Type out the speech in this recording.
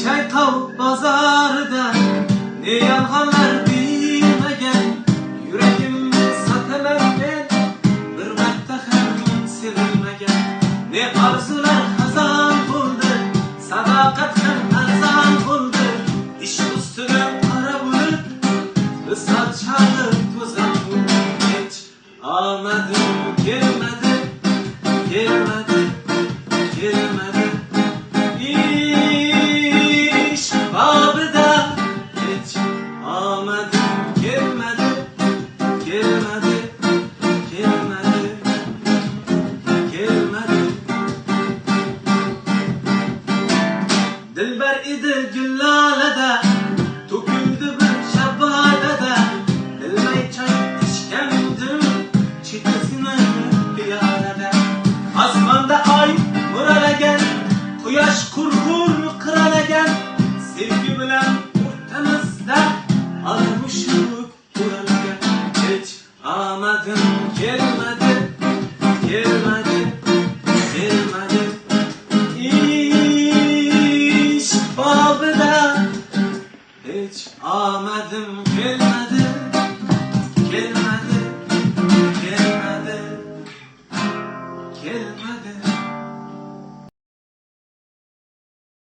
Çaytav bazarda ne yalganlar bilmegen, yüreğim satemem ben bir marta hem sevilmegen. Ne arzular kazan buldu, sadakat hem arzan buldu. İş üstüne kara bulut, ıslat çağır tuzak buldu. Hiç almadı, gelmedi, gelmedi, gelmedi. İş babıda hiç almadı, gelmedi, gelmedi, gelmedi, gelmedi. Dilber idi güllalede, töküldü bir şebalede. Bilmey çay içkendim, çitesini piyalede. Asmanda ay mıralagen, quyosh kurkur qiralagan. Sevgi bilan o'rtamizda almushuk uralagan. Hech omadim kelmadi, kelmadi, kelmadi.